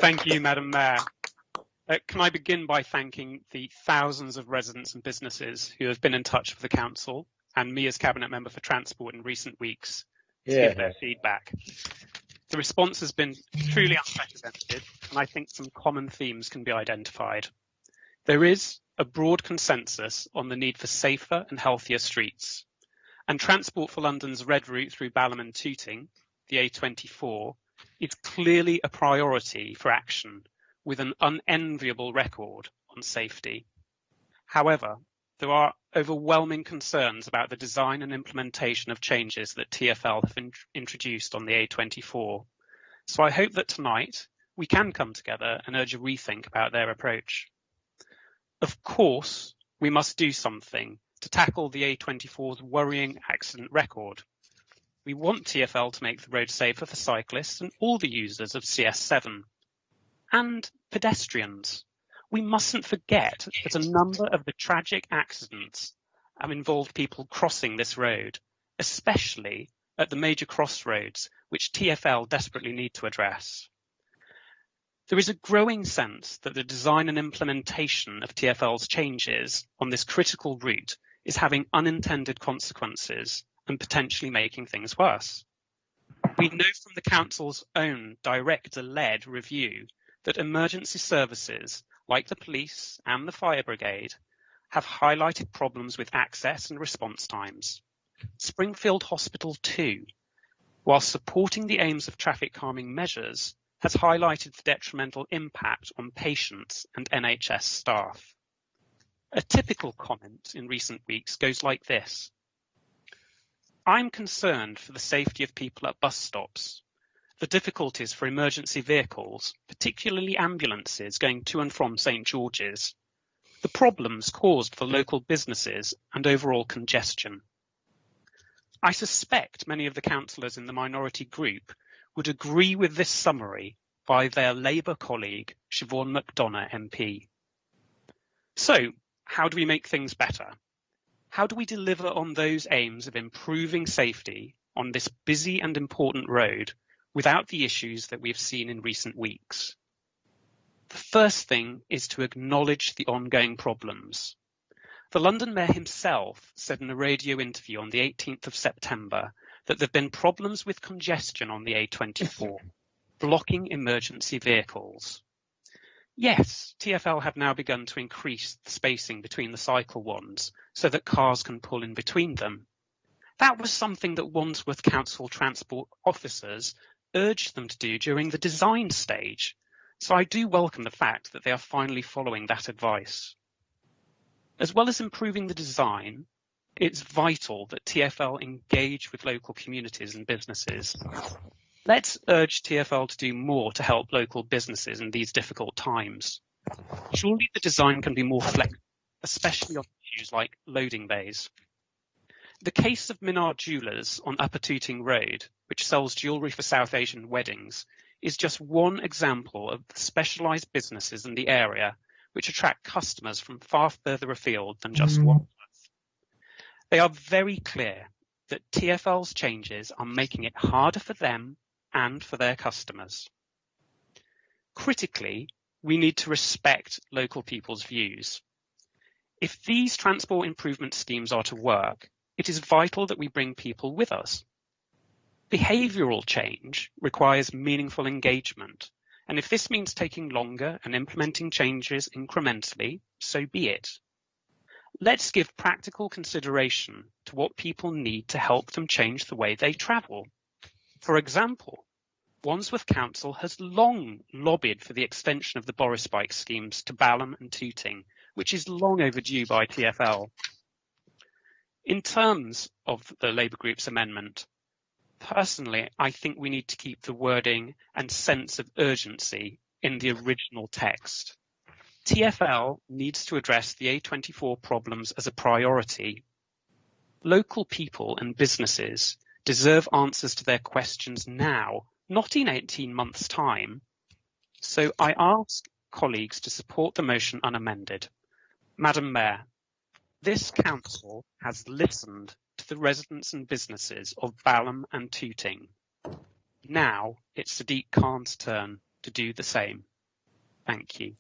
Thank you, Madam Mayor. Can I begin by thanking the thousands of residents and businesses who have been in touch with the Council and me as Cabinet Member for Transport in recent weeks to give their feedback. The response has been truly unprecedented, and I think some common themes can be identified. There is a broad consensus on the need for safer and healthier streets, and Transport for London's red route through Balham and Tooting, the A24, is clearly a priority for action with an unenviable record on safety. However, there are overwhelming concerns about the design and implementation of changes that TfL have introduced on the A24. So I hope that tonight we can come together and urge a rethink about their approach. Of course, we must do something to tackle the A24's worrying accident record. We want TfL to make the road safer for cyclists and all the users of CS7. And pedestrians. We mustn't forget that a number of the tragic accidents have involved people crossing this road, especially at the major crossroads, which TfL desperately need to address. There is a growing sense that the design and implementation of TfL's changes on this critical route is having unintended consequences and potentially making things worse. We know from the Council's own director-led review that emergency services like the police and the fire brigade have highlighted problems with access and response times. Springfield Hospital too, while supporting the aims of traffic calming measures, has highlighted the detrimental impact on patients and NHS staff. A typical comment in recent weeks goes like this. I'm concerned for the safety of people at bus stops, the difficulties for emergency vehicles, particularly ambulances going to and from St George's, the problems caused for local businesses and overall congestion. I suspect many of the councillors in the minority group would agree with this summary by their Labour colleague, Siobhan McDonough MP. So, how do we make things better? How do we deliver on those aims of improving safety on this busy and important road without the issues that we have seen in recent weeks? The first thing is to acknowledge the ongoing problems. The London Mayor himself said in a radio interview on the 18th of September that there have been problems with congestion on the A24, blocking emergency vehicles. Yes, TfL have now begun to increase the spacing between the cycle wands so that cars can pull in between them. That was something that Wandsworth Council transport officers urged them to do during the design stage, so I do welcome the fact that they are finally following that advice. As well as improving the design, it's vital that TfL engage with local communities and businesses. Let's urge TfL to do more to help local businesses in these difficult times. Surely the design can be more flexible, especially on issues like loading bays. The case of Minard Jewellers on Upper Tooting Road, which sells jewellery for South Asian weddings, is just one example of the specialised businesses in the area which attract customers from far further afield than just Wandsworth. They are very clear that TfL's changes are making it harder for them and for their customers. Critically, we need to respect local people's views. If these transport improvement schemes are to work, it is vital that we bring people with us. Behavioural change requires meaningful engagement, and if this means taking longer and implementing changes incrementally, so be it. Let's give practical consideration to what people need to help them change the way they travel. For example, Wandsworth Council has long lobbied for the extension of the Boris Bike schemes to Balham and Tooting, which is long overdue by TfL. In terms of the Labour Group's amendment, personally, I think we need to keep the wording and sense of urgency in the original text. TfL needs to address the A24 problems as a priority. Local people and businesses deserve answers to their questions now, not in 18 months' time. So I ask colleagues to support the motion unamended. Madam Mayor, this council has listened to the residents and businesses of Balham and Tooting. Now it's Sadiq Khan's turn to do the same. Thank you.